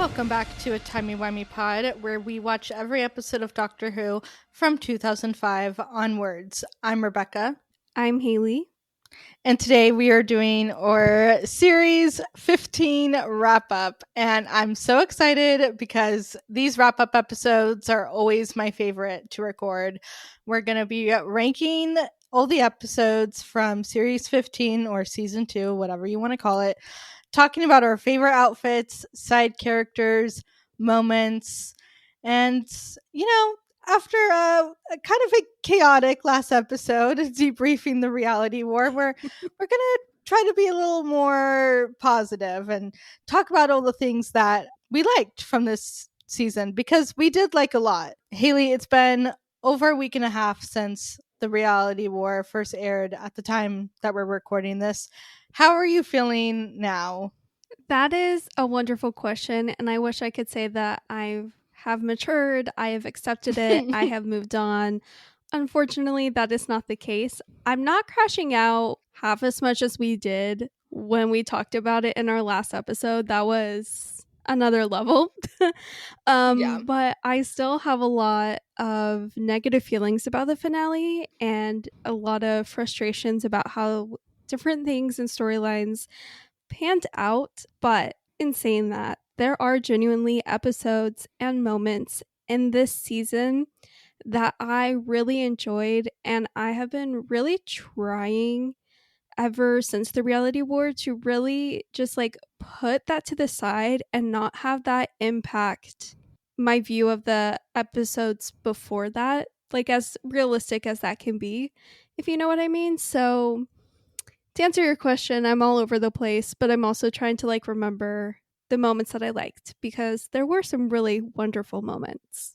Welcome back to a Timey-Wimey Pod, where we watch every episode of Doctor Who from 2005 onwards. I'm Rebecca. I'm Haley. And today we are doing our Series 15 wrap-up. And I'm so excited because these wrap-up episodes are always my favorite to record. We're going to be ranking all the episodes from Series 15 or Season 2, whatever you want to call it, talking about our favorite outfits, side characters, moments, and, after a kind of a chaotic last episode, debriefing the reality war, we're going to try to be a little more positive and talk about all the things that we liked from this season, because we did like a lot. Haley, it's been over a week and a half since the reality war first aired at the time that we're recording this. How are you feeling now? That is a wonderful question, and I wish I could say that I have matured, I have accepted it, I have moved on. Unfortunately, that is not the case. I'm not crashing out half as much as we did when we talked about it in our last episode. That was another level. Yeah. But I still have a lot of negative feelings about the finale and a lot of frustrations about how different things and storylines panned out. But in saying that, there are genuinely episodes and moments in this season that I really enjoyed, and I have been really trying ever since the reality war to really just like put that to the side and not have that impact my view of the episodes before that, like as realistic as that can be, if you know what I mean. So to answer your question, I'm all over the place, but I'm also trying to like remember the moments that I liked, because there were some really wonderful moments.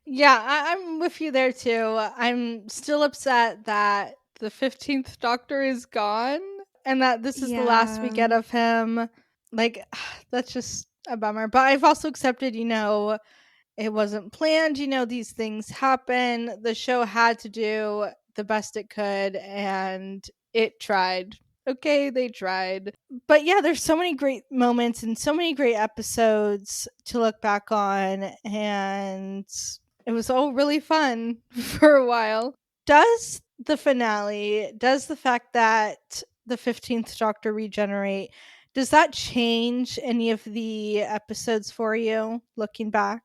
Yeah, I'm with you there too. I'm still upset that the 15th Doctor is gone and that this is the last we get of him. Like, that's just a bummer. But I've also accepted, it wasn't planned. These things happen. The show had to do the best it could, and it tried. Okay, they tried. But yeah, there's so many great moments and so many great episodes to look back on, and it was all really fun for a while. Does the finale, does the fact that the 15th Doctor regenerate, does that change any of the episodes for you looking back?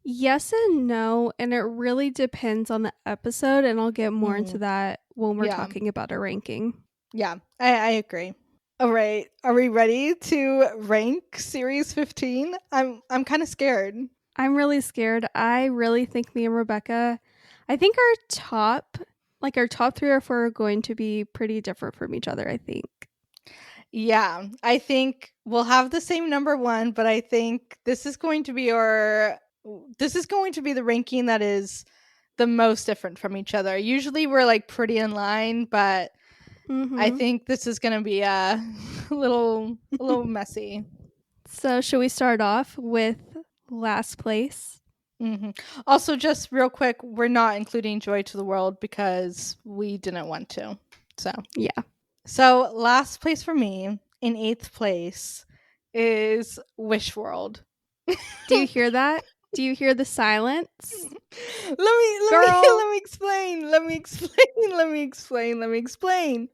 Yes and no, and it really depends on the episode, and I'll get more into that when we're talking about a ranking. Yeah, I agree. All right, are we ready to rank Series 15? I'm kind of scared. I'm really scared. I really think me and Rebecca, I think our top 3 or 4 are going to be pretty different from each other, I think. Yeah, I think we'll have the same number one, but I think this is going to be the ranking that is the most different from each other. Usually we're like pretty in line, but I think this is going to be a little messy. So should we start off with last place? Mm-hmm. Also, just real quick, we're not including Joy to the World because we didn't want to. So yeah. So last place for me, in 8th place, is Wish World. Do you hear that? Do you hear the silence? Let me explain.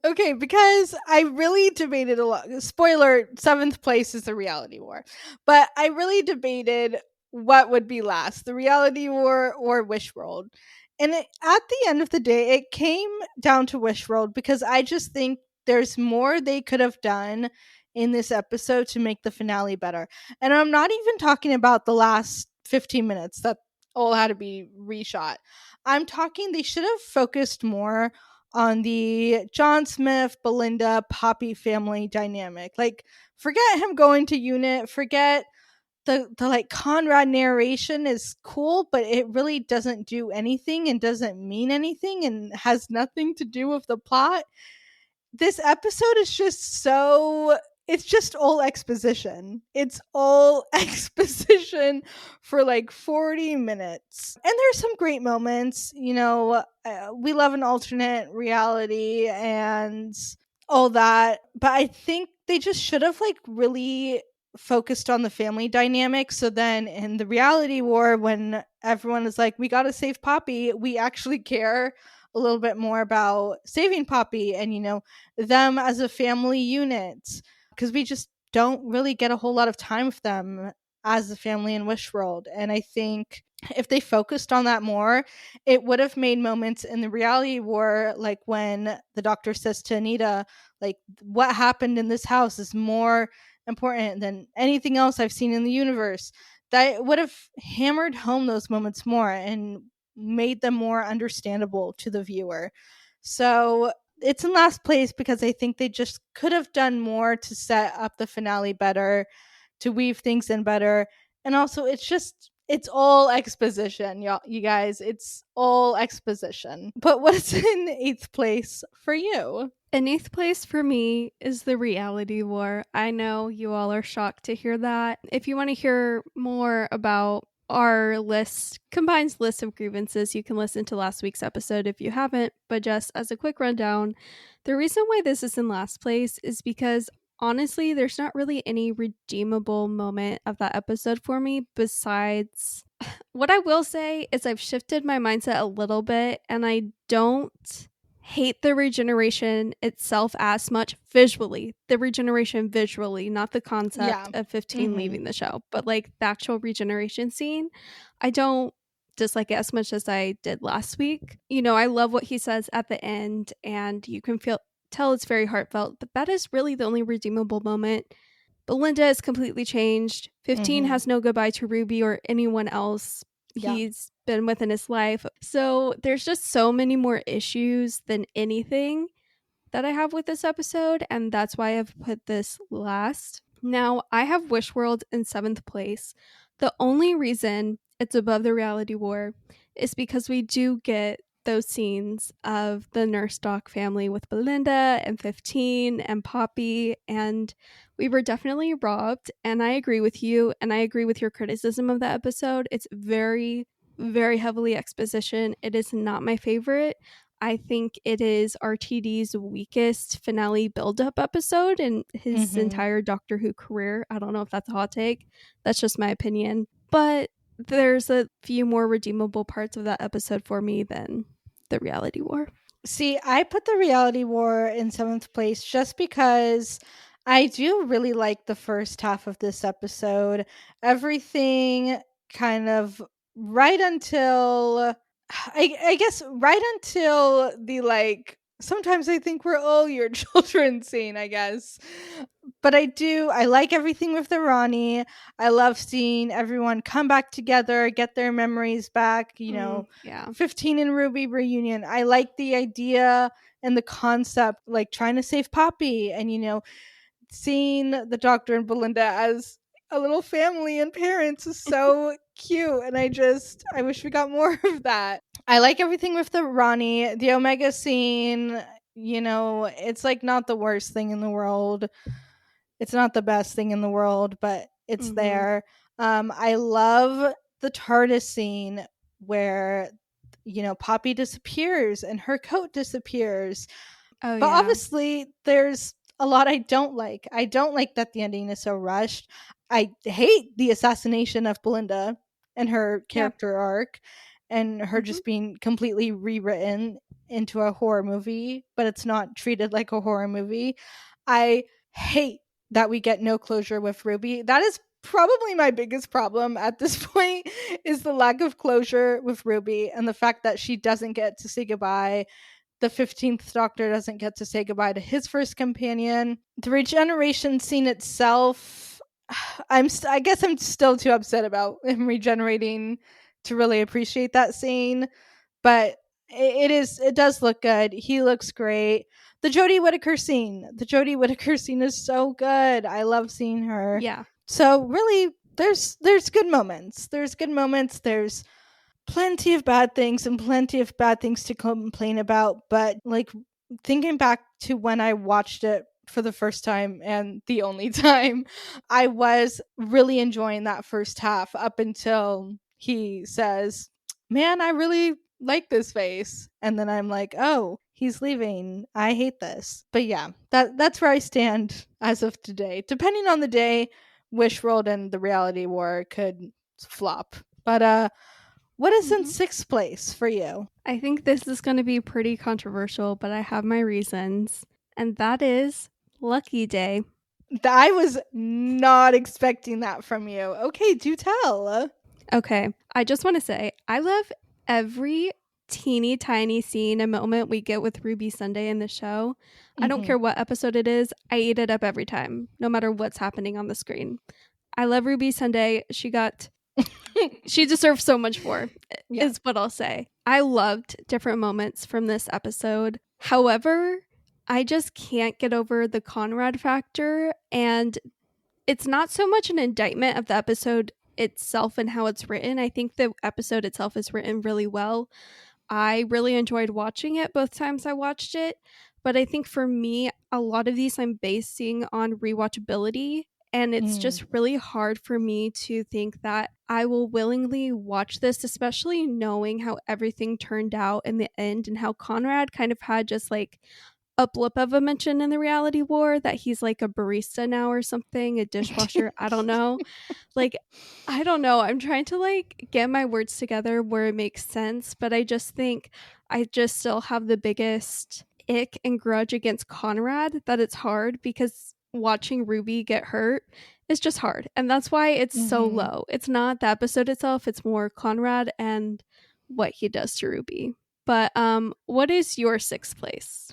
Okay, because I really debated a lot. Spoiler, 7th place is the reality war. But I really debated what would be last, the reality war or Wish World. And at the end of the day, it came down to Wish World because I just think there's more they could have done in this episode to make the finale better. And I'm not even talking about the last 15 minutes that all had to be reshot. I'm talking they should have focused more on the John Smith, Belinda, Poppy family dynamic. Like, forget him going to unit, forget the like Conrad narration is cool, but it really doesn't do anything and doesn't mean anything and has nothing to do with the plot. This episode is just so, it's just all exposition. It's all exposition for like 40 minutes. And there's some great moments, we love an alternate reality and all that, but I think they just should have like really focused on the family dynamic. So then in the reality war, when everyone is like, we got to save Poppy, we actually care a little bit more about saving Poppy and, them as a family unit. Because we just don't really get a whole lot of time with them as a family in Wishworld. And I think if they focused on that more, it would have made moments in the reality war, like when the doctor says to Anita, like, what happened in this house is more important than anything else I've seen in the universe. That would have hammered home those moments more and made them more understandable to the viewer. So it's in last place because I think they just could have done more to set up the finale better, to weave things in better. And also it's all exposition, y'all, you guys. It's all exposition. But what's in eighth place for you? In eighth place for me is the reality war. I know you all are shocked to hear that. If you want to hear more about our combined list of grievances, you can listen to last week's episode if you haven't. But just as a quick rundown, the reason why this is in last place is because honestly, there's not really any redeemable moment of that episode for me besides. What I will say is I've shifted my mindset a little bit and I don't hate the regeneration itself as much visually. The regeneration visually, not the concept Yeah. of 15 leaving the show, but like the actual regeneration scene. I don't dislike it as much as I did last week. I love what he says at the end and you can tell it's very heartfelt, but that is really the only redeemable moment. Belinda is completely changed. 15 has no goodbye to Ruby or anyone else he's been with in his life. So there's just so many more issues than anything that I have with this episode, and that's why I've put this last. Now, I have Wishworld in 7th place. The only reason it's above the reality war is because we do get those scenes of the nurse doc family with Belinda and 15 and Poppy, and we were definitely robbed. And I agree with you, and I agree with your criticism of that episode. It's very, very heavily exposition. It is not my favorite. I think it is RTD's weakest finale build-up episode in his entire Doctor Who career. I don't know if that's a hot take. That's just my opinion. But there's a few more redeemable parts of that episode for me than the reality war. See, I put the reality war in 7th place just because I do really like the first half of this episode. Everything kind of right until I guess right until the like sometimes I think we're all your children scene, I guess. But I like everything with the Ronnie. I love seeing everyone come back together, get their memories back, 15 and Ruby reunion. I like the idea and the concept, like trying to save Poppy and, seeing the Doctor and Belinda as a little family and parents is so cute. And I wish we got more of that. I like everything with the Ronnie, the Omega scene. It's like not the worst thing in the world. It's not the best thing in the world, but it's there. I love the TARDIS scene where, Poppy disappears and her coat disappears. But obviously, there's a lot I don't like. I don't like that the ending is so rushed. I hate the assassination of Belinda and her character arc and her just being completely rewritten into a horror movie, but it's not treated like a horror movie. I hate that we get no closure with Ruby. That is probably my biggest problem at this point is the lack of closure with Ruby and the fact that she doesn't get to say goodbye. The 15th Doctor doesn't get to say goodbye to his first companion. The regeneration scene itself, I guess I'm still too upset about him regenerating to really appreciate that scene, but it does look good. He looks great. The Jodie Whittaker scene is so good. I love seeing her. Yeah. So really, there's good moments. There's plenty of bad things and plenty of bad things to complain about. But like thinking back to when I watched it for the first time and the only time, I was really enjoying that first half up until he says, "Man, I really like this face," and then I'm like, "Oh, he's leaving. I hate this." But yeah, that's where I stand as of today. Depending on the day, Wishworld and the Reality War could flop. But what is in sixth place for you? I think this is going to be pretty controversial, but I have my reasons. And that is Lucky Day. I was not expecting that from you. Okay, do tell. Okay, I just want to say I love every teeny tiny scene and moment we get with Ruby Sunday in the show. I don't care what episode it is, I eat it up every time, no matter what's happening on the screen. I love Ruby Sunday. She deserves so much more, is what I'll say. I loved different moments from this episode. However, I just can't get over the Conrad factor, and it's not so much an indictment of the episode itself and how it's written. I think the episode itself is written really well. I really enjoyed watching it both times I watched it, but I think for me, a lot of these I'm basing on rewatchability, and it's just really hard for me to think that I will willingly watch this, especially knowing how everything turned out in the end and how Conrad kind of had just like a blip of a mention in the Reality War that he's like a barista now or something, a dishwasher. I don't know. Like, I don't know. I'm trying to like get my words together where it makes sense, but I just think I just still have the biggest ick and grudge against Conrad that it's hard because watching Ruby get hurt is just hard. And that's why it's so low. It's not the episode itself, it's more Conrad and what he does to Ruby. But what is your sixth place?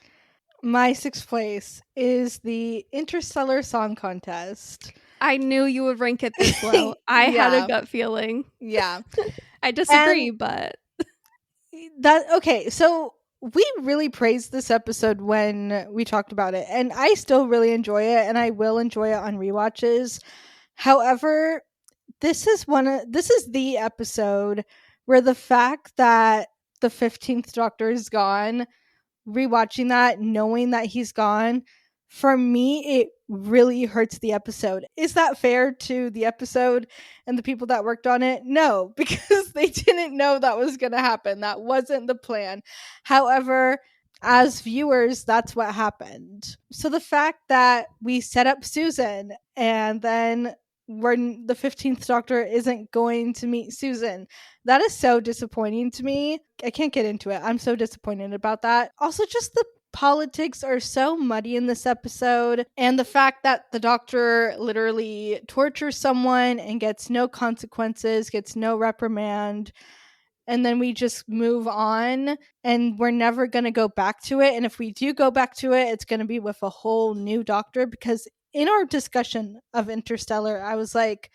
My sixth place is the Interstellar Song Contest. I knew you would rank it this low. I had a gut feeling. Yeah. I disagree, but okay, so we really praised this episode when we talked about it, and I still really enjoy it, and I will enjoy it on rewatches. However, this is the episode where the fact that the 15th Doctor is gone, rewatching that, knowing that he's gone, for me, it really hurts the episode. Is that fair to the episode and the people that worked on it? No, because they didn't know that was going to happen. That wasn't the plan. However, as viewers, that's what happened. So the fact that we set up Susan and then when the 15th Doctor isn't going to meet Susan, that is so disappointing to me. I can't get into it. I'm so disappointed about that. Also, just the politics are so muddy in this episode, and the fact that the Doctor literally tortures someone and gets no consequences, gets no reprimand, and then we just move on and we're never going to go back to it. And if we do go back to it, it's going to be with a whole new Doctor, because in our discussion of Interstellar, I was like,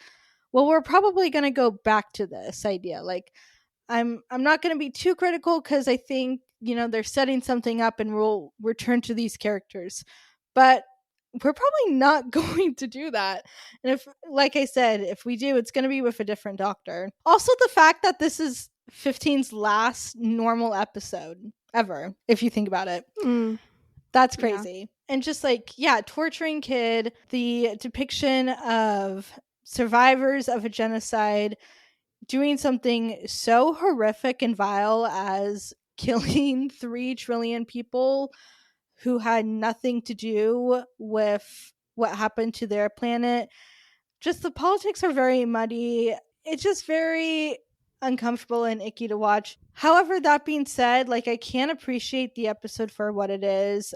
well, we're probably going to go back to this idea. Like, I'm not going to be too critical because I think, they're setting something up and we'll return to these characters. But we're probably not going to do that. And if, like I said, if we do, it's going to be with a different Doctor. Also, the fact that this is 15's last normal episode ever, if you think about it. That's crazy. Yeah. And just like, torturing kid, the depiction of survivors of a genocide doing something so horrific and vile as killing 3 trillion people who had nothing to do with what happened to their planet. Just the politics are very muddy. It's just very uncomfortable and icky to watch. However, that being said, like, I can appreciate the episode for what it is.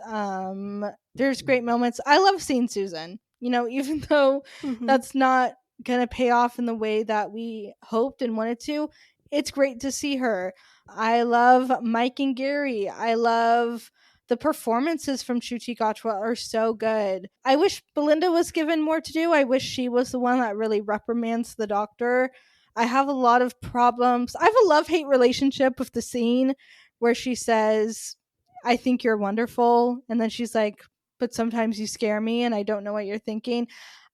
There's great moments. I love seeing Susan, even though that's not gonna pay off in the way that we hoped and wanted to. It's great to see her. I love Mike and Gary. I love the performances from Ncuti Gatwa are so good. I wish Belinda was given more to do. I wish she was the one that really reprimands the Doctor. I have a lot of problems. I have a love-hate relationship with the scene where she says, I think you're wonderful. And then she's like, but sometimes you scare me and I don't know what you're thinking.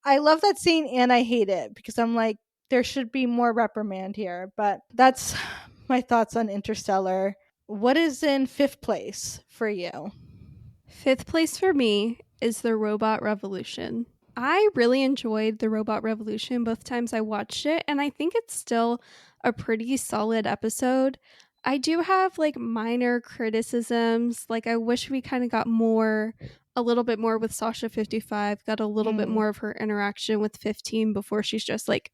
I love that scene and I hate it because I'm like, there should be more reprimand here. But that's my thoughts on Interstellar. What is in fifth place for you? Fifth place for me is the Robot Revolution. I really enjoyed the Robot Revolution both times I watched it, and I think it's still a pretty solid episode. I do have like minor criticisms. Like, I wish we kind of got a little bit more with Sasha 55, got a little bit more of her interaction with 15 before she's just like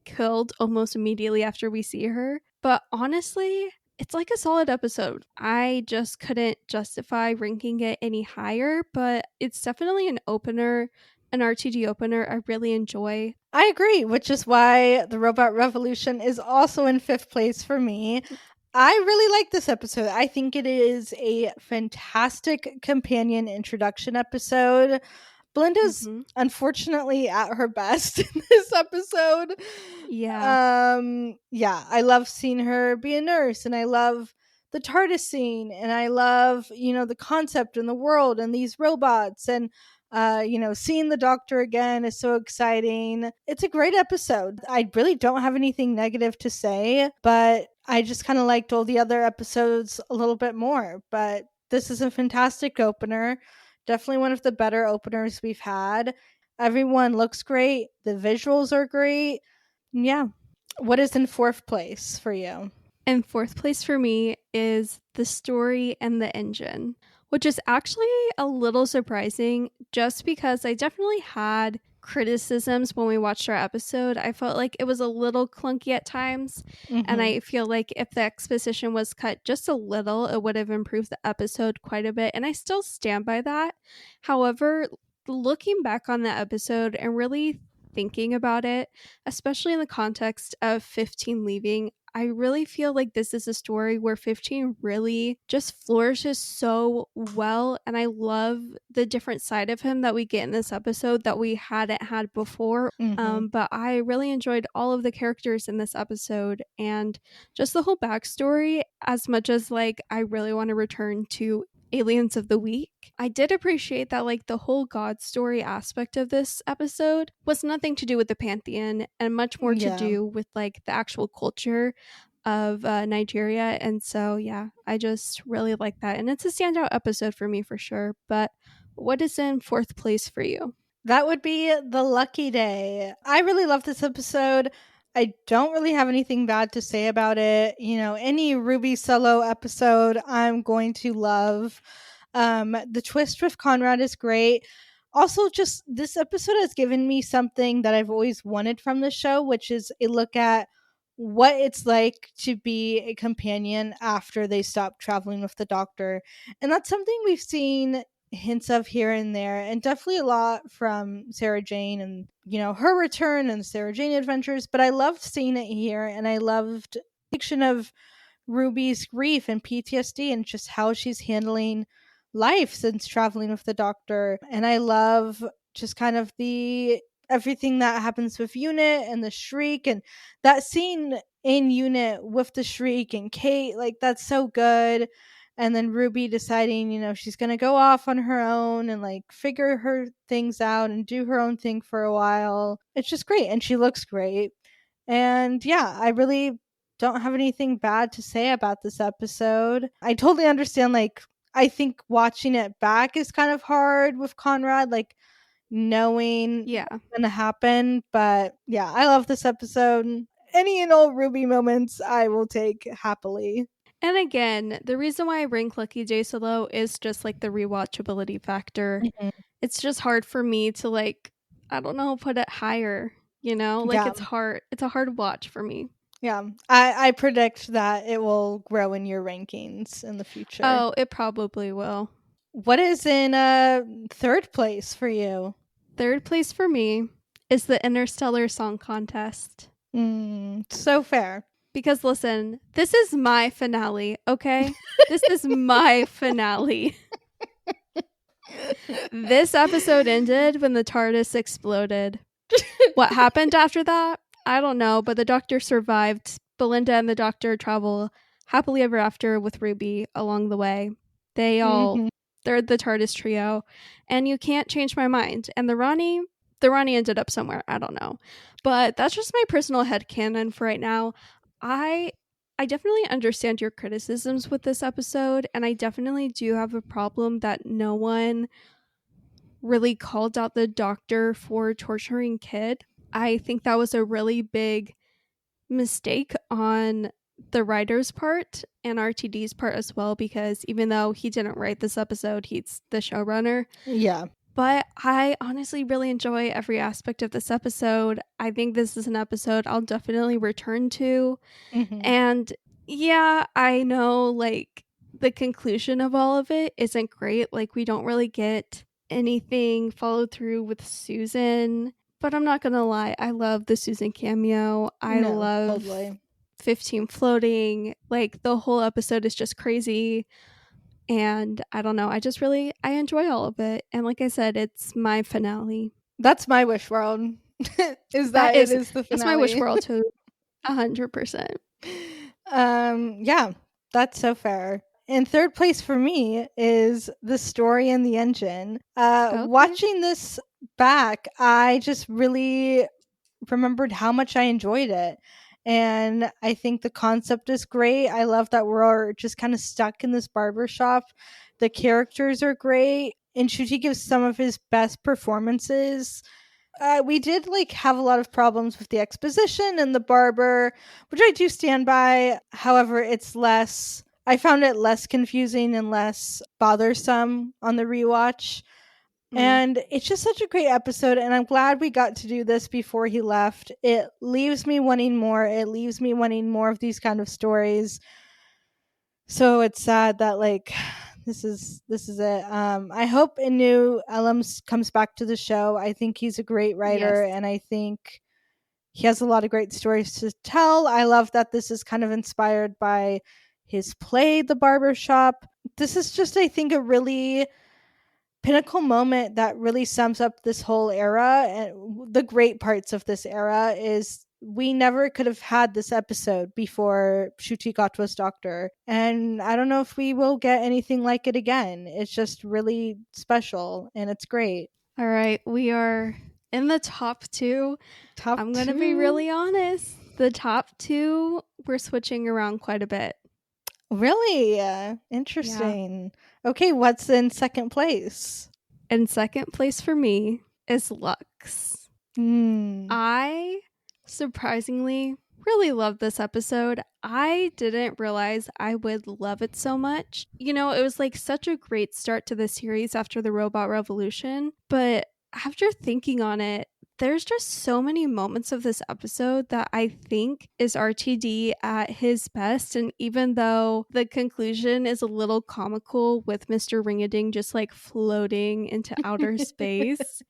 killed almost immediately after we see her. But honestly, it's like a solid episode. I just couldn't justify ranking it any higher, but it's definitely an opener, an RTD opener I really enjoy. I agree, which is why the Robot Revolution is also in 5th place for me. I really like this episode. I think it is a fantastic companion introduction episode. Belinda's unfortunately at her best in this episode. Yeah. Yeah, I love seeing her be a nurse, and I love the TARDIS scene, and I love, the concept and the world and these robots, and seeing the Doctor again is so exciting. It's a great episode. I really don't have anything negative to say, but I just kind of liked all the other episodes a little bit more. But this is a fantastic opener. Definitely one of the better openers we've had. Everyone looks great. The visuals are great. Yeah. What is in 4th place for you? And 4th place for me is the story and the engine, which is actually a little surprising just because I definitely had criticisms when we watched our episode. I felt like it was a little clunky at times, and I feel like if the exposition was cut just a little, it would have improved the episode quite a bit, and I still stand by that. However, looking back on the episode and really thinking about it, especially in the context of 15 leaving, I really feel like this is a story where 15 really just flourishes so well, and I love the different side of him that we get in this episode that we hadn't had before. But I really enjoyed all of the characters in this episode and just the whole backstory, as much as like I really want to return to Aliens of the Week. I did appreciate that like the whole God story aspect of this episode was nothing to do with the Pantheon and much more to do with like the actual culture of Nigeria. And so yeah, I just really like that, and it's a standout episode for me for sure. But what is in 4th place for you? That would be The Lucky Day. I really love this episode. I don't really have anything bad to say about it. Any Ruby solo episode I'm going to love. The twist with Conrad is great. Also, just this episode has given me something that I've always wanted from the show, which is a look at what it's like to be a companion after they stop traveling with the Doctor. And that's something we've seen hints of here and there, and definitely a lot from Sarah Jane and her return and Sarah Jane adventures. But I loved seeing it here, and I loved the fiction of Ruby's grief and PTSD and just how she's handling life since traveling with the Doctor. And I love just kind of the everything that happens with Unit and the Shriek, and that scene in Unit with the Shriek and Kate, like that's so good. And then Ruby deciding, she's going to go off on her own and like figure her things out and do her own thing for a while. It's just great. And she looks great. And yeah, I really don't have anything bad to say about this episode. I totally understand, like, I think watching it back is kind of hard with Conrad, like knowing what's going to happen. But yeah, I love this episode. Any and all Ruby moments I will take happily. And again, the reason why I rank Lucky Day so low is just like the rewatchability factor. It's just hard for me to like, I don't know, put it higher, like it's hard. It's a hard watch for me. Yeah, I predict that it will grow in your rankings in the future. Oh, it probably will. What is in 3rd place for you? 3rd place for me is the Interstellar Song Contest. So fair. Because listen, this is my finale, okay? This is my finale. This episode ended when the TARDIS exploded. What happened after that? I don't know, but the Doctor survived. Belinda and the Doctor travel happily ever after with Ruby along the way. They're the TARDIS trio, and you can't change my mind. And the Ronnie ended up somewhere. I don't know. But that's just my personal headcanon for right now. I definitely understand your criticisms with this episode, and I definitely do have a problem that no one really called out the Doctor for torturing Kid. I think that was a really big mistake on the writer's part and RTD's part as well, because even though he didn't write this episode, he's the showrunner. Yeah. But I honestly really enjoy every aspect of this episode. I think this is an episode I'll definitely return to. Mm-hmm. And yeah, I know like the conclusion of all of it isn't great. Like we don't really get anything followed through with Susan. But I'm not going to lie, I love the Susan cameo. I love totally. 15 floating. Like the whole episode is just crazy. And I don't know, I enjoy all of it. And like I said, it's my finale. That's my wish world. Is that it is the finale. That's my wish world too. 100%. Yeah, that's so fair. In third place for me is The Story and the Engine. Okay. Watching this back, I just really remembered how much I enjoyed it. And I think the concept is great. I love that we're just kind of stuck in this barber shop. The characters are great. And Ncuti gives some of his best performances. We did like have a lot of problems with the exposition and the barber, which I do stand by. However, I found it less confusing and less bothersome on the rewatch. And it's just such a great episode, and I'm glad we got to do this before he left. It leaves me wanting more. It leaves me wanting more of these kind of stories. So it's sad that like this is it. I hope Inu Ellams comes back to the show. I think he's a great writer, Yes. and I think he has a lot of great stories to tell. I love that this is kind of inspired by his play, The Barbershop. This is just, I think, a really pinnacle moment that really sums up this whole era. And the great parts of this era is we never could have had this episode before Ncuti Gatwa's Doctor, and I don't know if we will get anything like it again. It's just really special and it's great. All right, we are in the top two. I'm going to be really honest. The top two, we're switching around quite a bit. Really? Interesting. Yeah. Okay, what's in second place? In second place for me is Lux. I surprisingly really love this episode. I didn't realize I would love it so much. You know, it was like such a great start to the series after the Robot Revolution, but after thinking on it, there's just so many moments of this episode that I think is RTD at his best. And even though the conclusion is a little comical with Mr. Ring-a-Ding just like floating into outer space,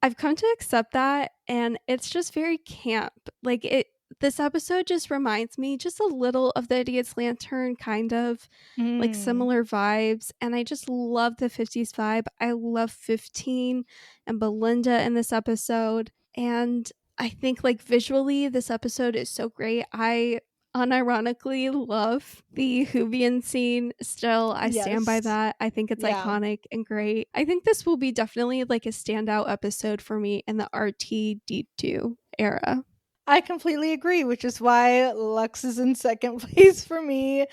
I've come to accept that, and it's just very camp. Like this episode just reminds me just a little of the Idiot's Lantern, kind of like similar vibes. And I just love the 50s vibe. I love 15 and Belinda in this episode. And I think like visually, this episode is so great. I unironically love the Whovian scene. Still, I stand by that. I think it's iconic and great. I think this will be definitely like a standout episode for me in the RTD2 era. I completely agree, which is why Lux is in second place for me.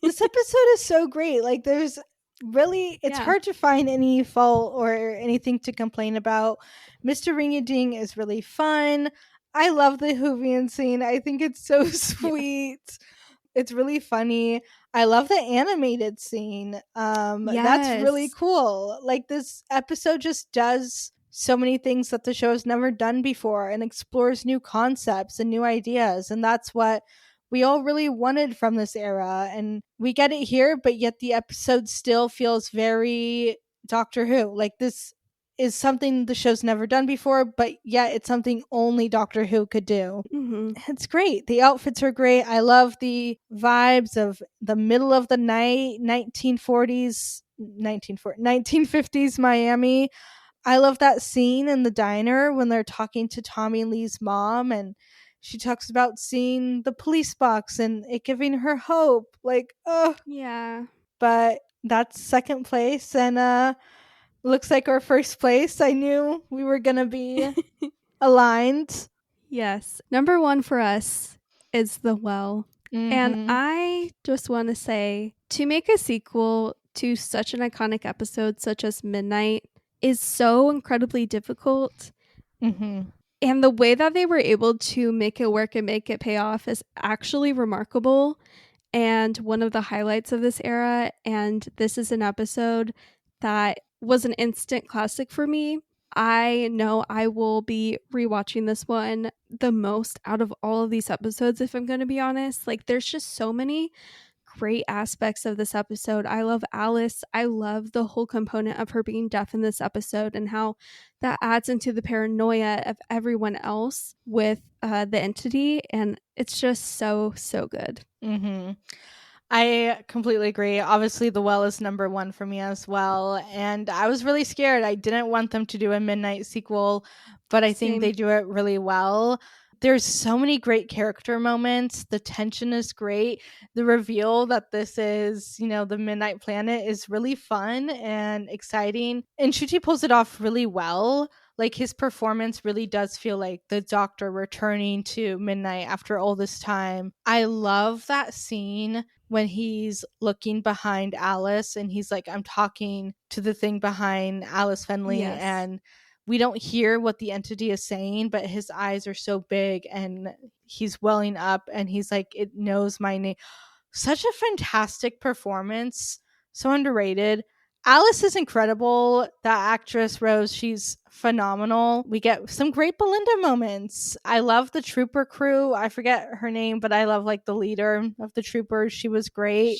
This episode is so great. Like there's really, it's hard to find any fault or anything to complain about. Mr. Ring-a-Ding is really fun. I love the Whovian scene. I think it's so sweet. It's really funny. I love the animated scene. That's really cool. Like this episode just does so many things that the show has never done before and explores new concepts and new ideas. And that's what we all really wanted from this era. And we get it here, but yet the episode still feels very Doctor Who. Like this is something the show's never done before, but yet it's something only Doctor Who could do. It's great. The outfits are great. I love the vibes of the middle of the night, 1950s Miami. I love that scene in the diner when they're talking to Tommy Lee's mom, and she talks about seeing the police box and it giving her hope. Like, oh. Yeah. But that's second place, and looks like our first place. I knew we were going to be aligned. Yes. Number one for us is The Well. And I just want to say, to make a sequel to such an iconic episode such as Midnight is so incredibly difficult. And And the way that they were able to make it work and make it pay off is actually remarkable and one of the highlights of this era. And this is an episode that was an instant classic for me. I know I will be rewatching this one the most out of all of these episodes, if I'm going to be honest. Like, there's just so many great aspects of this episode. I love Alice. I love the whole component of her being deaf in this episode and how that adds into the paranoia of everyone else with the entity. And it's just so, so good. Mm-hmm. I completely agree. Obviously, The Well is number one for me as well. And I was really scared. I didn't want them to do a midnight sequel, but I think Same. they do it really well. There's so many great character moments. The tension is great. The reveal that this is, the Midnight Planet is really fun and exciting. And Shuchi pulls it off really well. Like, his performance really does feel like the Doctor returning to Midnight after all this time. I love that scene when he's looking behind Alice and he's like, I'm talking to the thing behind Alice Fenley. Yes. And we don't hear what the entity is saying, but his eyes are so big and he's welling up and he's like, it knows my name. Such a fantastic performance. So underrated. Alice is incredible. That actress, Rose, she's phenomenal. We get some great Belinda moments. I love the trooper crew. I forget her name, but I love like the leader of the troopers. She was great.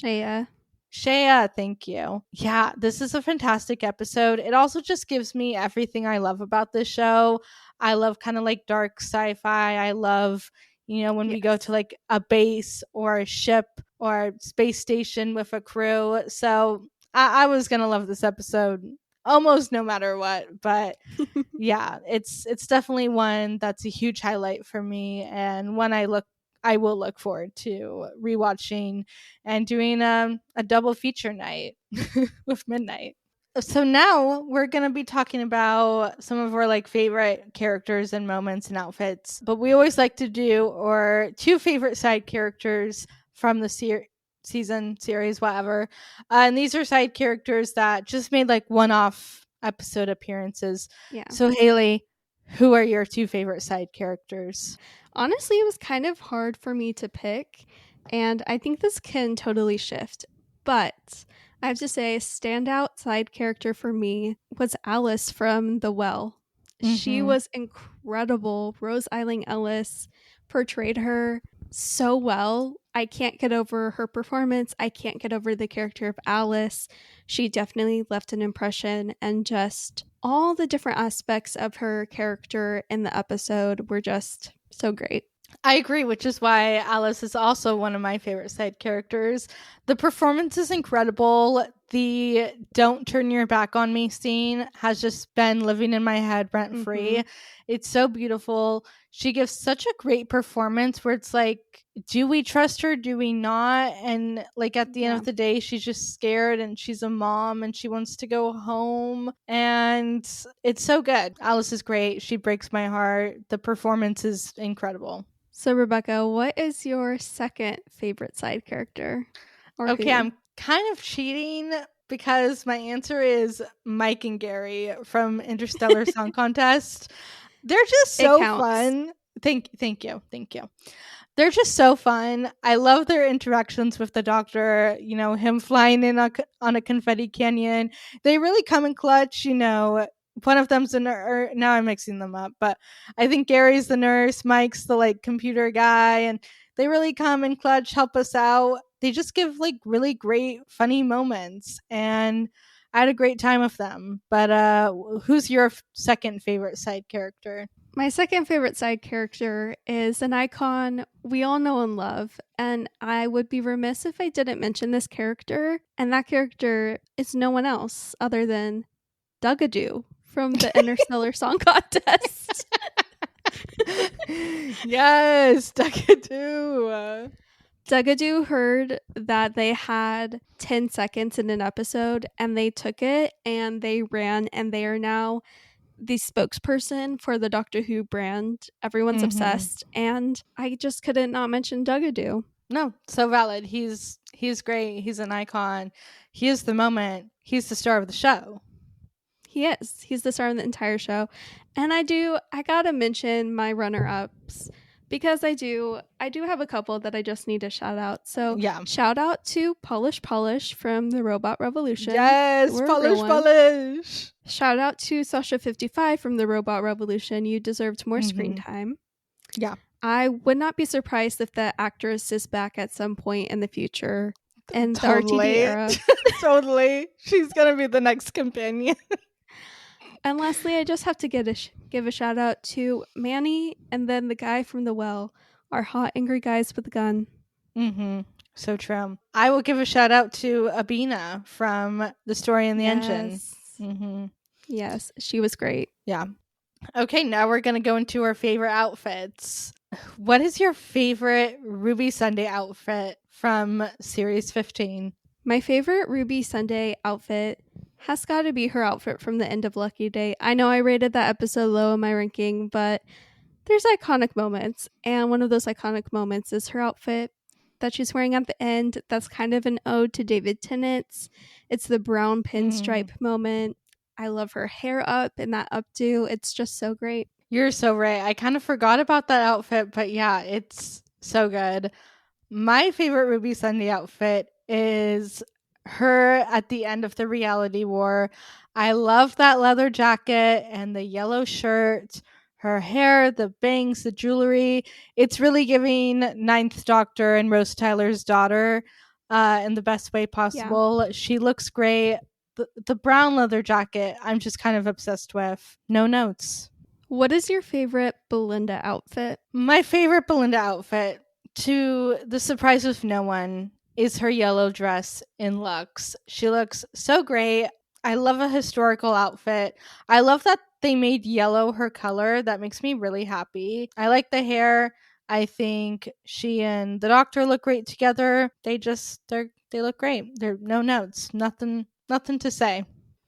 Shea, thank you. Yeah, this is a fantastic episode. It also just gives me everything I love about this show. I love kind of like dark sci-fi. I love, when we go to like a base or a ship or space station with a crew. So I was gonna love this episode almost no matter what. But yeah, it's definitely one that's a huge highlight for me and one I will look forward to rewatching and doing a double feature night with Midnight. So now we're going to be talking about some of our like favorite characters and moments and outfits. But we always like to do our two favorite side characters from the season, series, whatever. And these are side characters that just made like one-off episode appearances. Yeah. So Haley, who are your two favorite side characters? Honestly, it was kind of hard for me to pick, and I think this can totally shift. But I have to say, standout side character for me was Alice from The Well. Mm-hmm. She was incredible. Rose Eiling-Ellis portrayed her so well. I can't get over her performance. I can't get over the character of Alice. She definitely left an impression, and just all the different aspects of her character in the episode were just so great. I agree, which is why Alice is also one of my favorite side characters. The performance is incredible. The "don't turn your back on me" scene has just been living in my head rent free. Mm-hmm. It's so beautiful. She gives such a great performance where it's like, do we trust her? Do we not? And like at the end of the day, she's just scared and she's a mom and she wants to go home. And it's so good. Alice is great. She breaks my heart. The performance is incredible. So, Rebecca, what is your second favorite side character? Okay, I'm kind of cheating because my answer is Mike and Gary from Interstellar Song Contest. They're just so fun. Thank you. They're just so fun. I love their interactions with the Doctor, him flying in on a confetti canyon. They really come in clutch, one of them's a nurse. Now I'm mixing them up, but I think Gary's the nurse, Mike's the like computer guy, and they really come in clutch, help us out. They just give like really great, funny moments, and I had a great time with them. But who's your second favorite side character? My second favorite side character is an icon we all know and love, and I would be remiss if I didn't mention this character, and that character is no one else other than Dugadoo from the Interstellar Song Contest. Yes, Dugadoo. Dugadoo heard that they had 10 seconds in an episode and they took it and they ran, and they are now the spokesperson for the Doctor Who brand. Everyone's obsessed, and I just couldn't not mention Dugadoo. No, so valid. He's great. He's an icon. He is the moment. He's the star of the show. He is. He's the star of the entire show. And I gotta mention my runner-ups because I do have a couple that I just need to shout out. So Yeah. shout out to Polish from the Robot Revolution. Yes, We're a real one. Polish. Shout out to Sasha55 from the Robot Revolution. You deserved more screen time. Yeah. I would not be surprised if the actress is back at some point in the future in the Totally. RTD era. Totally. She's going to be the next companion. And lastly, I just have to give a shout out to Manny and then the guy from The Well, our hot, angry guys with a gun. Mm-hmm. So true. I will give a shout out to Abina from The Story in the Engine. Mm-hmm. Yes, she was great. Yeah. Okay, now we're going to go into our favorite outfits. What is your favorite Ruby Sunday outfit from Series 15? My favorite Ruby Sunday outfit has got to be her outfit from the end of Lucky Day. I know I rated that episode low in my ranking, but there's iconic moments, and one of those iconic moments is her outfit that she's wearing at the end. That's kind of an ode to David Tennant's. It's the brown pinstripe moment. I love her hair up and that updo. It's just so great. You're so right. I kind of forgot about that outfit, but yeah, it's so good. My favorite Ruby Sunday outfit is her at the end of the reality war. I love that leather jacket and the yellow shirt, her hair, the bangs, the jewelry. It's really giving Ninth Doctor and Rose Tyler's daughter in the best way possible. Yeah. She looks great. The brown leather jacket, I'm just kind of obsessed with. No notes. What is your favorite Belinda outfit? My favorite Belinda outfit, to the surprise of no one, is her yellow dress in Lux. She looks so great. I love a historical outfit. I love that they made yellow her color. That makes me really happy. I like the hair. I think she and the Doctor look great together. They look great. There are no notes. Nothing to say.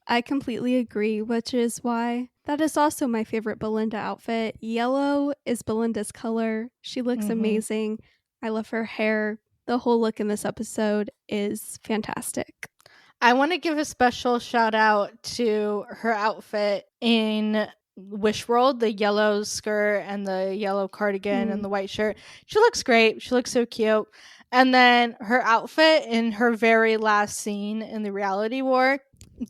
I completely agree, which is why that is also my favorite Belinda outfit. Yellow is Belinda's color. She looks amazing. I love her hair. The whole look in this episode is fantastic. I want to give a special shout out to her outfit in Wishworld, the yellow skirt and the yellow cardigan and the white shirt. She looks great. She looks so cute. And then her outfit in her very last scene in the reality war,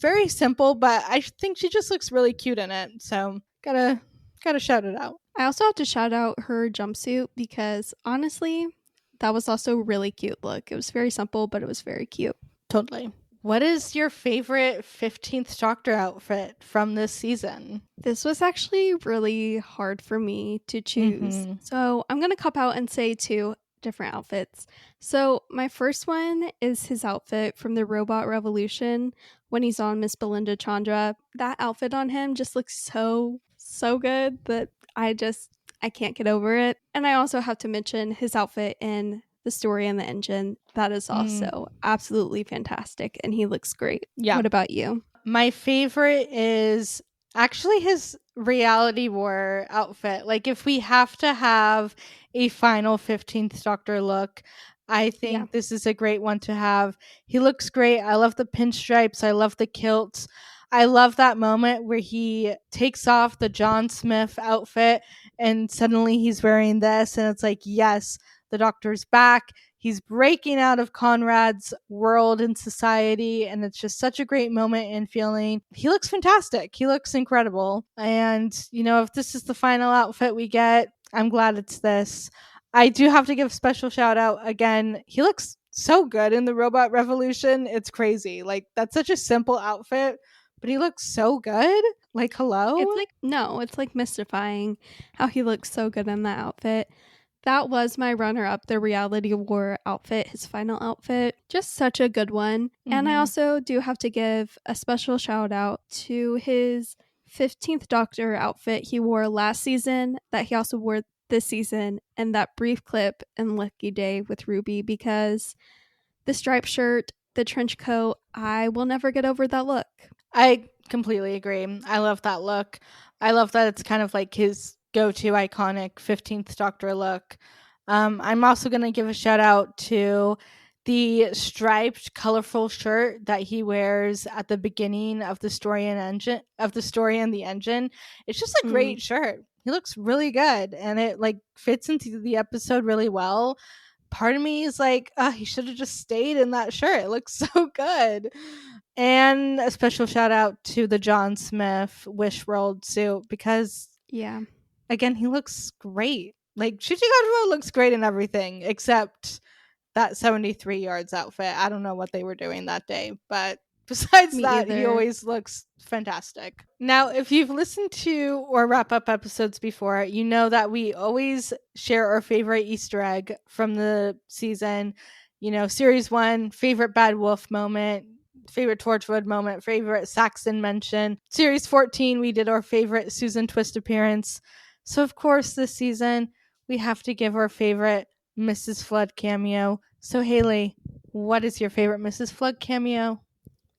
very simple, but I think she just looks really cute in it. So gotta shout it out. I also have to shout out her jumpsuit because honestly, that was also a really cute look. It was very simple, but it was very cute. Totally. What is your favorite 15th Doctor outfit from this season? This was actually really hard for me to choose. So I'm going to cop out and say two different outfits. So my first one is his outfit from the Robot Revolution when he's on Miss Belinda Chandra. That outfit on him just looks so good that I can't get over it. And I also have to mention his outfit in The Story in the Engine. That is also absolutely fantastic, and he looks great. Yeah. What about you? My favorite is actually his reality war outfit. Like, if we have to have a final 15th Doctor look, I think this is a great one to have. He looks great. I love the pinstripes. I love the kilts. I love that moment where he takes off the John Smith outfit and suddenly he's wearing this, and it's like, yes, the Doctor's back. He's breaking out of Conrad's world and society, and it's just such a great moment and feeling. He looks fantastic. He looks incredible. And, if this is the final outfit we get, I'm glad it's this. I do have to give a special shout out again. He looks so good in the Robot Revolution. It's crazy. Like, that's such a simple outfit, but he looks so good. Like, hello? It's like mystifying how he looks so good in that outfit. That was my runner-up, the reality war outfit, his final outfit. Just such a good one. And I also do have to give a special shout out to his 15th Doctor outfit he wore last season that he also wore this season, and that brief clip in Lucky Day with Ruby, because the striped shirt, the trench coat, I will never get over that look. I completely agree. I love that look. I love that it's kind of like his go-to iconic 15th Doctor look. I'm also going to give a shout out to the striped, colorful shirt that he wears at the beginning of the story and the engine. It's just a great shirt. He looks really good, and it like fits into the episode really well. Part of me is like, he should have just stayed in that shirt. It looks so good. And a special shout out to the John Smith Wishworld suit because, Yeah. again, he looks great. Like, Shuji Garuo looks great in everything except that 73 yards outfit. I don't know what they were doing that day, but besides Me that, he either. always looks fantastic. Now, if you've listened to or wrap up episodes before, you know that we always share our favorite Easter egg from the season. You know, series 1, favorite Bad Wolf moment, favorite Torchwood moment, favorite Saxon mention. Series 14, we did our favorite Susan Twist appearance. So, of course, this season, we have to give our favorite Mrs. Flood cameo. So, Haley, what is your favorite Mrs. Flood cameo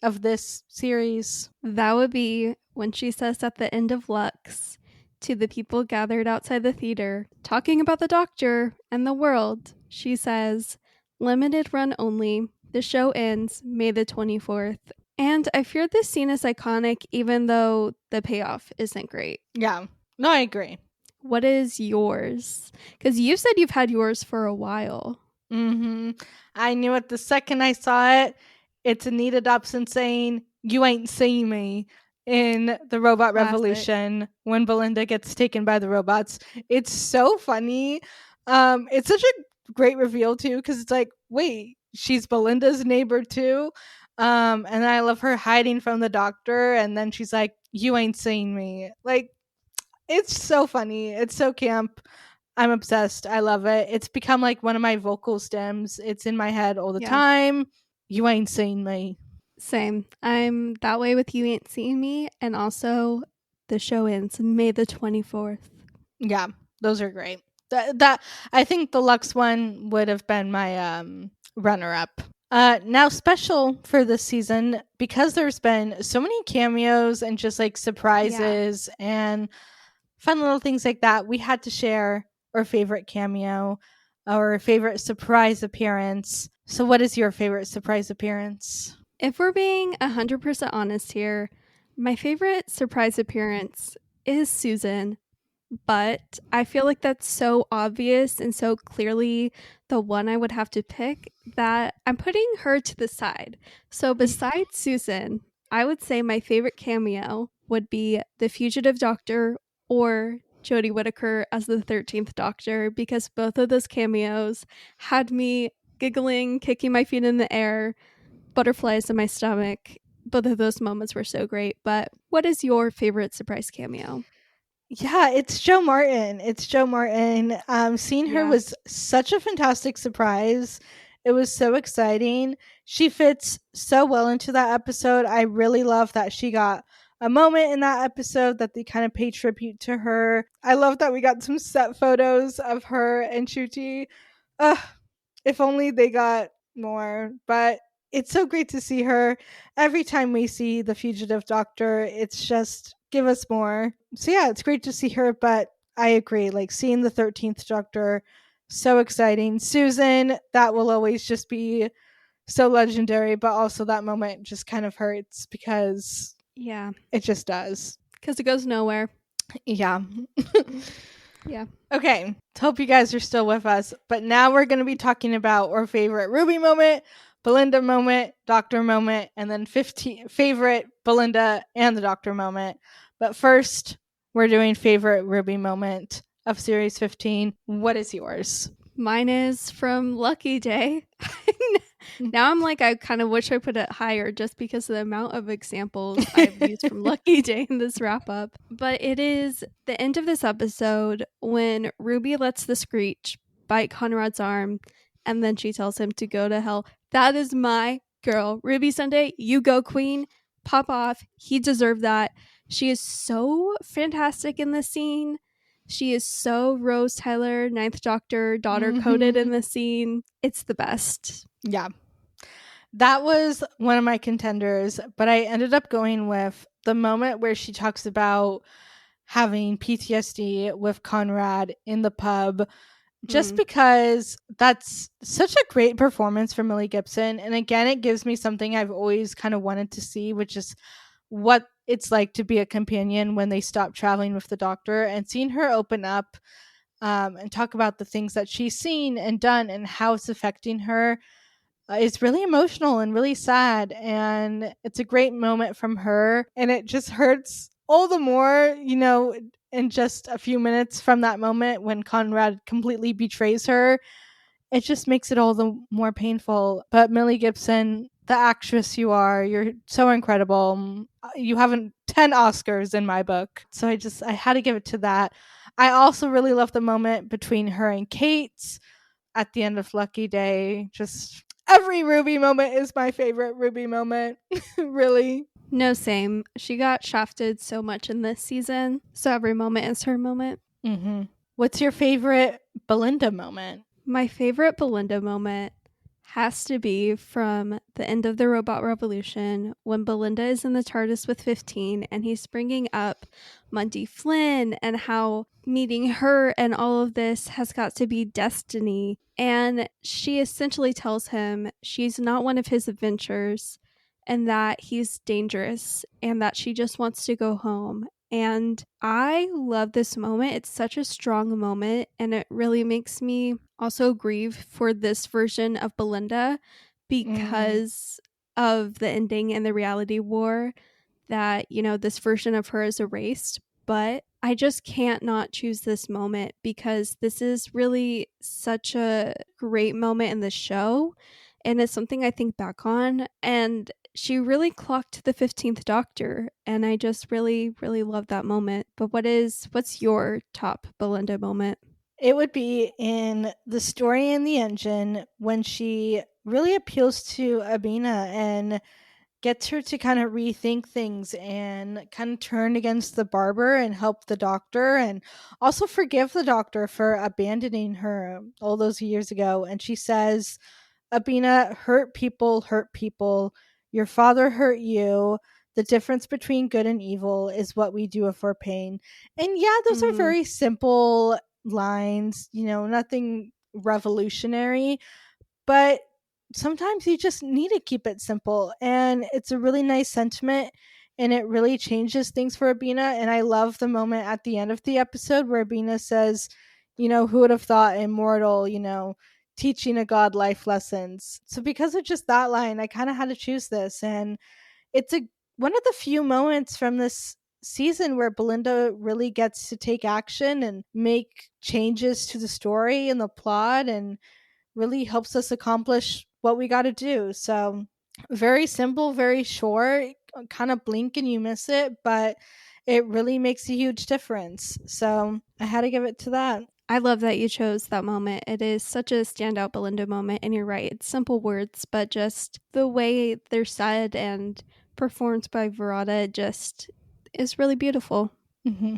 of this series? That would be when she says at the end of Lux to the people gathered outside the theater, talking about the Doctor and the world, she says, "Limited run only. The show ends May the 24th." And I fear this scene is iconic, even though the payoff isn't great. Yeah, no, I agree. What is yours? Because you said you've had yours for a while. I knew it the second I saw it. It's Anita Dobson saying, "You ain't seen me," in the Robot Classic. Revolution when Belinda gets taken by the robots. It's so funny. It's such a great reveal too, because it's like, wait, she's Belinda's neighbor too. And I love her hiding from the Doctor, and then she's like, "You ain't seen me." Like, it's so funny. It's so camp. I'm obsessed. I love it. It's become like one of my vocal stems. It's in my head all the time. You ain't seen me. Same. I'm that way with You Ain't Seen Me, and also the show ends May the 24th. Yeah, those are great. That I think the Lux one would have been my runner up. Now special for this season, because there's been so many cameos and just like surprises and fun little things like that, we had to share our favorite cameo, our favorite surprise appearance. So what is your favorite surprise appearance? If we're being 100% honest here, my favorite surprise appearance is Susan, but I feel like that's so obvious and so clearly the one I would have to pick that I'm putting her to the side. So besides Susan, I would say my favorite cameo would be the Fugitive Doctor or Jodie Whittaker as the 13th Doctor, because both of those cameos had me giggling, kicking my feet in the air, butterflies in my stomach. Both of those moments were so great. But what is your favorite surprise cameo? Yeah, it's Jo Martin. It's Jo Martin. Seeing her was such a fantastic surprise. It was so exciting. She fits so well into that episode. I really love that she got a moment in that episode that they kind of pay tribute to her. I love that we got some set photos of her and Ncuti. If only they got more, but it's so great to see her. Every time we see the Fugitive Doctor, it's just give us more. So yeah, it's great to see her, but I agree. Like seeing the 13th Doctor, so exciting. Susan, that will always just be so legendary, but also that moment just kind of hurts because it just does. Because it goes nowhere. Yeah. Yeah. Okay. Hope you guys are still with us. But now we're going to be talking about our favorite Ruby moment, Belinda moment, Doctor moment, and then 15 favorite Belinda and the Doctor moment. But first, we're doing favorite Ruby moment of series 15. What is yours? Mine is from Lucky Day. Now I'm like, I kind of wish I put it higher just because of the amount of examples I've used from Lucky Day in this wrap up. But it is the end of this episode when Ruby lets the Screech bite Conrad's arm and then she tells him to go to hell. That is my girl. Ruby Sunday, you go queen. Pop off. He deserved that. She is so fantastic in this scene. She is so Rose Tyler, Ninth Doctor, daughter coded in this scene. It's the best. Yeah. That was one of my contenders, but I ended up going with the moment where she talks about having PTSD with Conrad in the pub just because that's such a great performance from Millie Gibson. And again, it gives me something I've always kind of wanted to see, which is what it's like to be a companion when they stop traveling with the doctor, and seeing her open up and talk about the things that she's seen and done and how it's affecting her is really emotional and really sad. And it's a great moment from her. And it just hurts all the more, in just a few minutes from that moment when Conrad completely betrays her. It just makes it all the more painful. But Millie Gibson, the actress you are, you're so incredible. You have 10 Oscars in my book. So I had to give it to that. I also really love the moment between her and Kate at the end of Lucky Day. Just every Ruby moment is my favorite Ruby moment. Really. No, same. She got shafted so much in this season, so every moment is her moment. Mm-hmm. What's your favorite Belinda moment? My favorite Belinda moment has to be from the end of the Robot Revolution when Belinda is in the TARDIS with 15 and he's bringing up Mundy Flynn and how meeting her and all of this has got to be destiny. And she essentially tells him she's not one of his adventures and that he's dangerous and that she just wants to go home. And I love this moment. It's such a strong moment, and it really makes me also grieve for this version of Belinda because of the ending and the reality war that, this version of her is erased. But I just can't not choose this moment because this is really such a great moment in the show. And it's something I think back on. And she really clocked the 15th Doctor, and I just really, really love that moment. But what's your top Belinda moment? It would be in The Story in the Engine when she really appeals to Abina and gets her to kind of rethink things and kind of turn against the barber and help the doctor, and also forgive the doctor for abandoning her all those years ago. And she says, Abina, hurt people hurt people. Your father hurt you. The difference between good and evil is what we do if we're pain. And yeah, those are very simple lines, nothing revolutionary, but sometimes you just need to keep it simple. And it's a really nice sentiment, and it really changes things for Abina. And I love the moment at the end of the episode where Abina says, who would have thought immortal, teaching a god life lessons. So because of just that line, I kind of had to choose this. And it's one of the few moments from this season where Belinda really gets to take action and make changes to the story and the plot, and really helps us accomplish what we got to do. So very simple, very short, kind of blink and you miss it, but it really makes a huge difference. So I had to give it to that. I love that you chose that moment. It is such a standout Belinda moment, and you're right. It's simple words, but just the way they're said and performed by Verada just is really beautiful. Mm-hmm.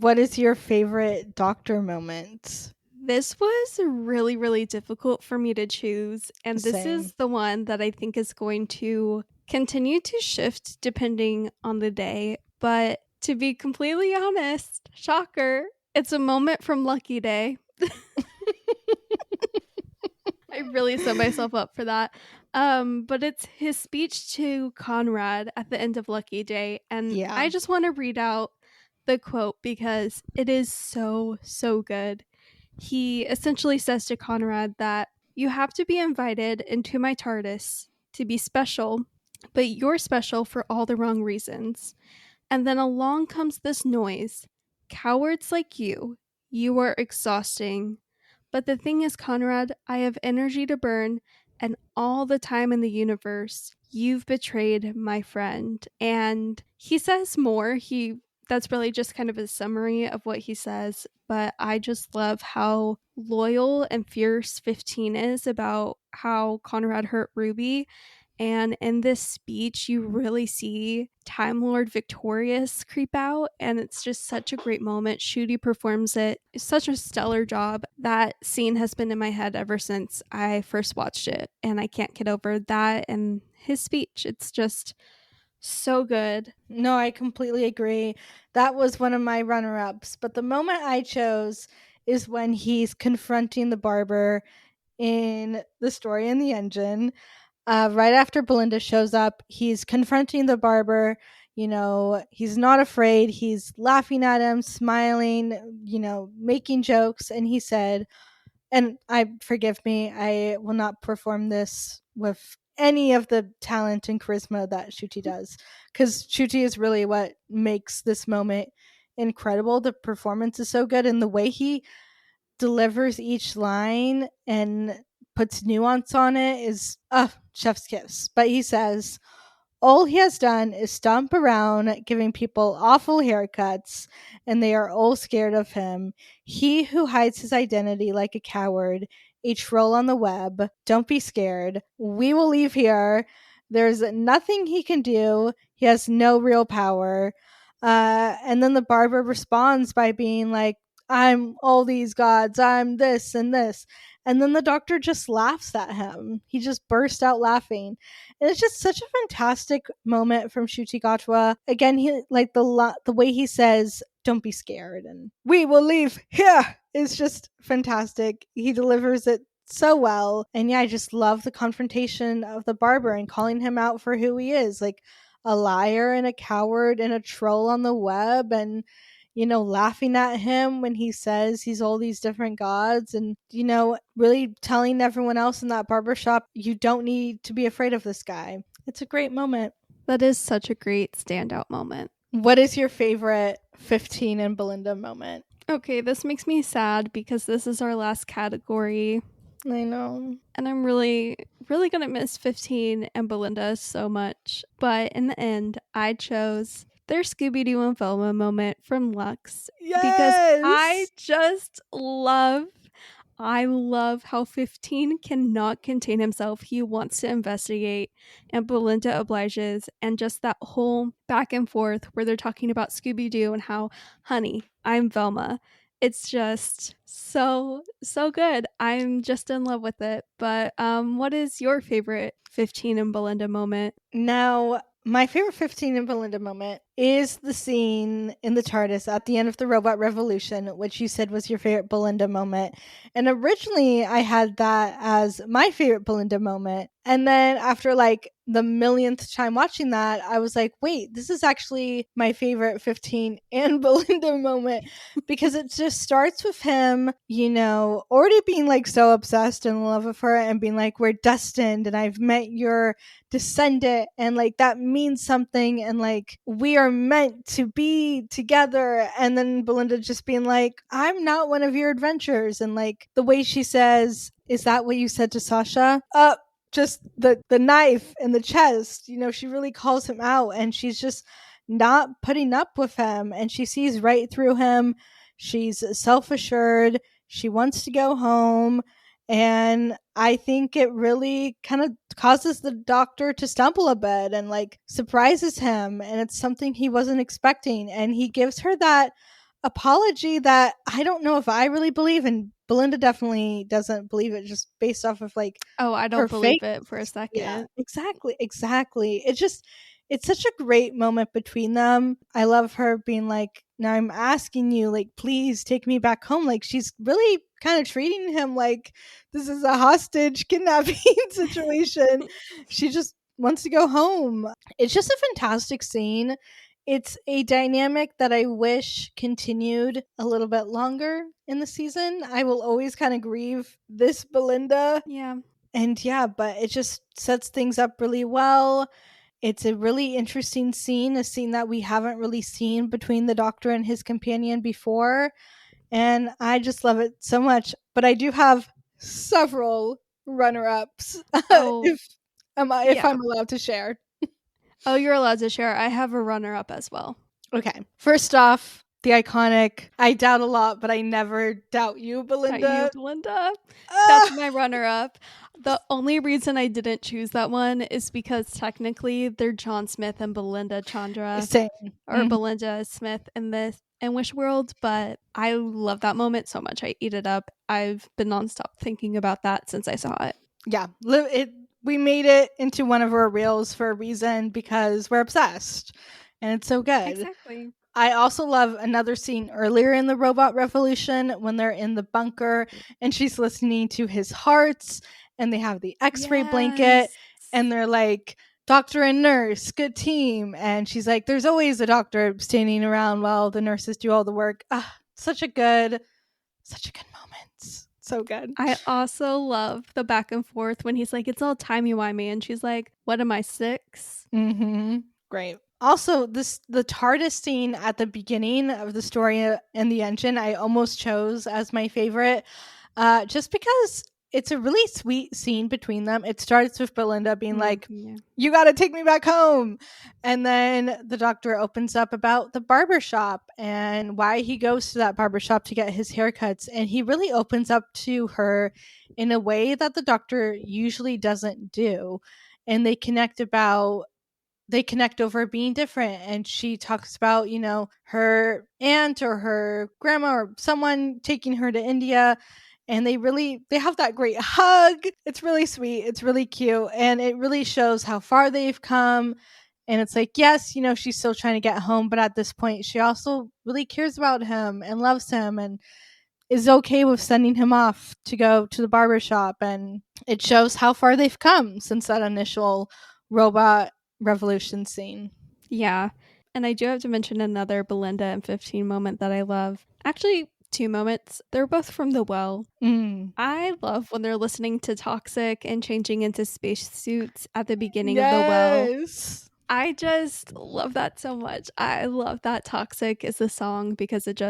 What is your favorite doctor moment? This was really, really difficult for me to choose, and this Same. is the one that I think is going to continue to shift depending on the day. But to be completely honest, shocker, it's a moment from Lucky Day. I really set myself up for that. But it's his speech to Conrad at the end of Lucky Day, and Yeah. I just want to read out the quote because it is so, so good. He essentially says to Conrad that you have to be invited into my TARDIS to be special, but you're special for all the wrong reasons. And then along comes this noise. Cowards like you are exhausting. But the thing is, Conrad, I have energy to burn and all the time in the universe. You've betrayed my friend. And he says more. That's really just kind of a summary of what he says, but I just love how loyal and fierce 15 is about how Conrad hurt Ruby. And in this speech, you really see Time Lord Victorious creep out, and it's just such a great moment. Ncuti performs it. It's such a stellar job. That scene has been in my head ever since I first watched it, and I can't get over that and his speech. It's just so good. No, I completely agree. That was one of my runner ups. But the moment I chose is when he's confronting the barber in The Story in the Engine. Right after Belinda shows up, he's confronting the barber. He's not afraid. He's laughing at him, smiling, making jokes. And he said, and forgive me, I will not perform this with any of the talent and charisma that Shuti does, because Shuti is really what makes this moment incredible. The performance is so good, and the way he delivers each line and puts nuance on it is chef's kiss. But he says all he has done is stomp around giving people awful haircuts, and they are all scared of him. He who hides his identity like a coward, a troll on the web. Don't be scared. We will leave here. There's nothing he can do. He has no real power. And then the barber responds by being like, I'm all these gods. I'm this and this. And then the doctor just laughs at him. He just burst out laughing. And it's just such a fantastic moment from Shuti Gatwa. Again, he like the way he says, "Don't be scared," and "We will leave here" is just fantastic. He delivers it so well, and yeah, I just love the confrontation of the barber and calling him out for who he is, like a liar and a coward and a troll on the web, and laughing at him when he says he's all these different gods, and really telling everyone else in that barbershop, you don't need to be afraid of this guy. It's a great moment. That is such a great standout moment. What is your favorite 15 and Belinda moment? Okay, this makes me sad because this is our last category. I know. And I'm really, really going to miss 15 and Belinda so much. But in the end, I chose their Scooby-Doo and Velma moment from Lux. Yes! Because I love how 15 cannot contain himself. He wants to investigate, and Belinda obliges, and just that whole back and forth where they're talking about Scooby-Doo and how, honey, I'm Velma. It's just so good. I'm just in love with it. But what is your favorite 15 and Belinda moment? Now, my favorite 15 and Belinda moment is the scene in the TARDIS at the end of the Robot Revolution, which you said was your favorite Belinda moment. And originally I had that as my favorite Belinda moment. And then after like the millionth time watching that, I was like, wait, this is actually my favorite 15 and Belinda moment, because it just starts with him, already being like so obsessed and in love with her and being like, we're destined and I've met your descendant and like that means something and like we are meant to be together. And then Belinda just being like, I'm not one of your adventures. And like the way she says, is that what you said to Sasha? Just the knife in the chest, she really calls him out, and she's just not putting up with him, and she sees right through him. She's self-assured. She wants to go home. And I think it really kind of causes the doctor to stumble a bit and like surprises him. And it's something he wasn't expecting. And he gives her that apology that I don't know if I really believe, and Belinda definitely doesn't believe it, just based off of like, oh, I don't believe it for a second. Yeah, exactly. It's such a great moment between them. I love her being like, now I'm asking you, like, please take me back home. Like, she's really kind of treating him like this is a hostage kidnapping situation. She just wants to go home. It's just a fantastic scene. It's a dynamic that I wish continued a little bit longer in the season. I will always kind of grieve this Belinda. Yeah. And yeah, but it just sets things up really well. It's a really interesting scene, a scene that we haven't really seen between the Doctor and his companion before. And I just love it so much. But I do have several runner-ups Oh, if I'm allowed to share. Oh, you're allowed to share. I have a runner-up as well. Okay. First off, the iconic, I doubt a lot, but I never doubt you, Belinda. Doubt you, Belinda. That's my runner-up. The only reason I didn't choose that one is because technically they're John Smith and Belinda Chandra. Same. Or Belinda Smith in Wish World, but I love that moment so much. I eat it up. I've been nonstop thinking about that since I saw it. Yeah. We made it into one of our reels for a reason, because we're obsessed and it's so good. Exactly. I also love another scene earlier in the Robot Revolution when they're in the bunker and she's listening to his hearts and they have the x-ray blanket Yes. and they're like, doctor and nurse, good team. And she's like, there's always a doctor standing around while the nurses do all the work. Such a good moment. So good. I also love the back and forth when he's like, it's all timey-wimey, and she's like, what am I, 6? Mm-hmm. Great. Also, the TARDIS scene at the beginning of the story and the engine, I almost chose as my favorite, just because it's a really sweet scene between them. It starts with Belinda being like, Yeah. "You got to take me back home," and then the doctor opens up about the barbershop and why he goes to that barbershop to get his haircuts, and he really opens up to her in a way that the doctor usually doesn't do, and they connect over being different, and she talks about her aunt or her grandma or someone taking her to India, and they have that great hug. It's really sweet, it's really cute, and it really shows how far they've come. And it's like, yes, she's still trying to get home, but at this point she also really cares about him and loves him and is okay with sending him off to go to the barber shop. And it shows how far they've come since that initial robot revolution scene. Yeah. And I do have to mention another Belinda and 15 moment that I love. Actually, 2 moments. They're both from The Well. I love when they're listening to Toxic and changing into spacesuits at the beginning of The Well. Yes. I just love that so much. I love that Toxic is the song because it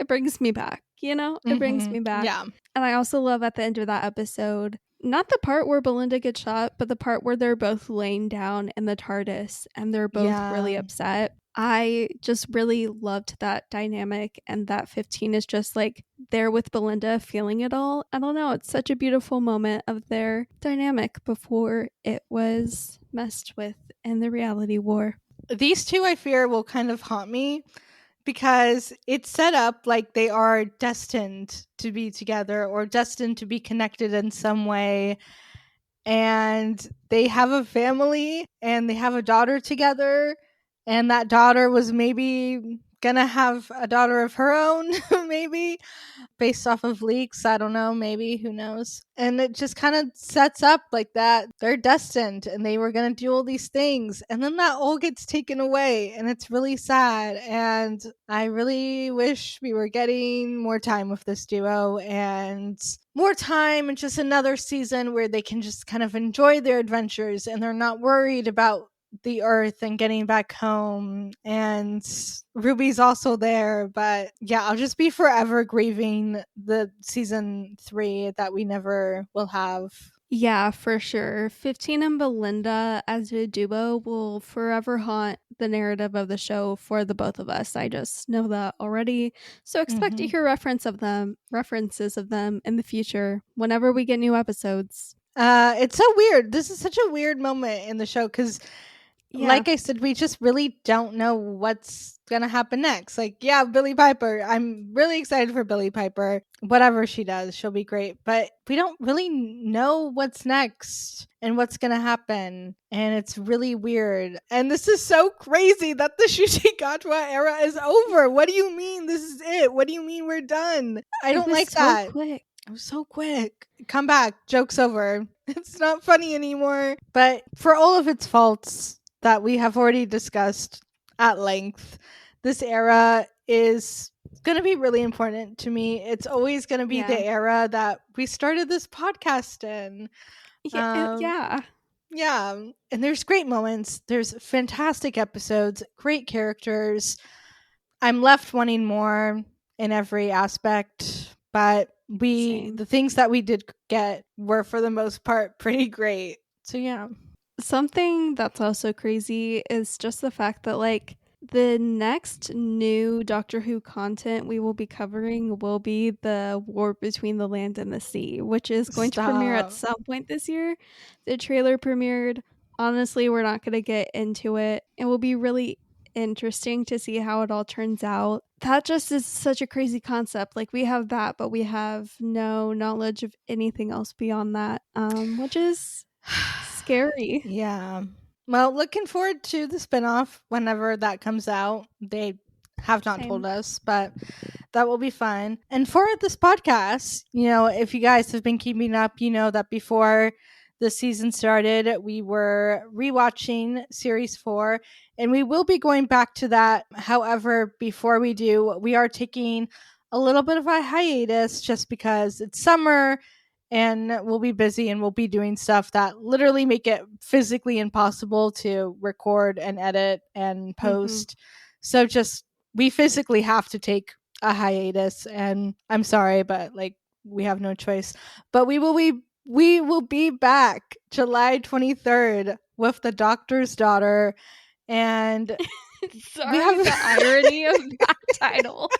brings me back, It brings me back. Yeah. And I also love at the end of that episode, not the part where Belinda gets shot, but the part where they're both laying down in the TARDIS and they're both really upset. I just really loved that dynamic, and that 15 is just like there with Belinda feeling it all. I don't know, it's such a beautiful moment of their dynamic before it was messed with in the reality war. These two, I fear, will kind of haunt me because it's set up like they are destined to be together or destined to be connected in some way. And they have a family and they have a daughter together. And that daughter was maybe gonna have a daughter of her own, maybe based off of leaks. I don't know, maybe, who knows. And it just kind of sets up like that they're destined and they were gonna do all these things, and then that all gets taken away, and it's really sad. And I really wish we were getting more time with this duo and more time and just another season where they can just kind of enjoy their adventures and they're not worried about the earth and getting back home. And Ruby's also there, but yeah, I'll just be forever grieving the season 3 that we never will have. Yeah, for sure. 15 and Belinda as a duo will forever haunt the narrative of the show for the both of us. I just know that already. So expect to hear references of them in the future whenever we get new episodes. It's so weird. This is such a weird moment in the show because like I said, we just really don't know what's gonna happen next. Like, yeah, Billie Piper. I'm really excited for Billie Piper. Whatever she does, she'll be great. But we don't really know what's next and what's gonna happen. And it's really weird. And this is so crazy that the Shuji Gatwa era is over. What do you mean this is it? What do you mean we're done? I don't like that. Quick. It was so quick. Come back. Joke's over. It's not funny anymore. But for all of its faults that we have already discussed at length, this era is going to be really important to me. It's always going to be the era that we started this podcast in. Yeah. And there's great moments. There's fantastic episodes, great characters. I'm left wanting more in every aspect, but the things that we did get were for the most part pretty great. So yeah. Something that's also crazy is just the fact that like the next new Doctor Who content we will be covering will be the war between the land and the sea, which is going to premiere at some point this year. The trailer premiered. Honestly, we're not going to get into it. It will be really interesting to see how it all turns out. That just is such a crazy concept. Like, we have that, but we have no knowledge of anything else beyond that, which is scary. Yeah. Well, looking forward to the spinoff whenever that comes out. They have not Same. told us, but that will be fun. And for this podcast, if you guys have been keeping up, you know that before the season started, we were rewatching series 4, and we will be going back to that. However, before we do, we are taking a little bit of a hiatus just because it's summer and we'll be busy and we'll be doing stuff that literally make it physically impossible to record and edit and post. So just we physically have to take a hiatus, and I'm sorry, but like we have no choice. But we will be back July 23rd with The Doctor's Daughter, and Sorry, have the irony of that title.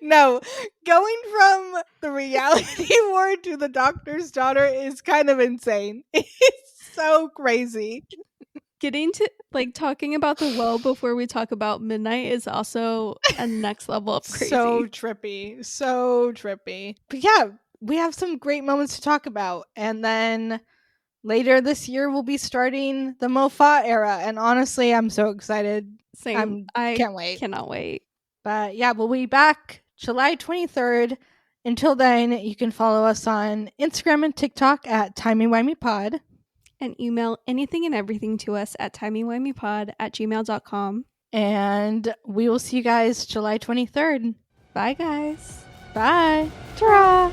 no, going from the reality war to The Doctor's Daughter is kind of insane. It's so crazy. Getting to talking about the well before we talk about midnight is also a next level of crazy. So trippy. But yeah, we have some great moments to talk about. And then later this year, we'll be starting the Moffat era. And honestly, I'm so excited. Same. I can't wait. Cannot wait. But yeah, we'll be back July 23rd. Until then, you can follow us on Instagram and TikTok at timeyWimeyPod. And email anything and everything to us at timeyWimeyPod@gmail.com. And we will see you guys July 23rd. Bye, guys. Bye. Ta-ra.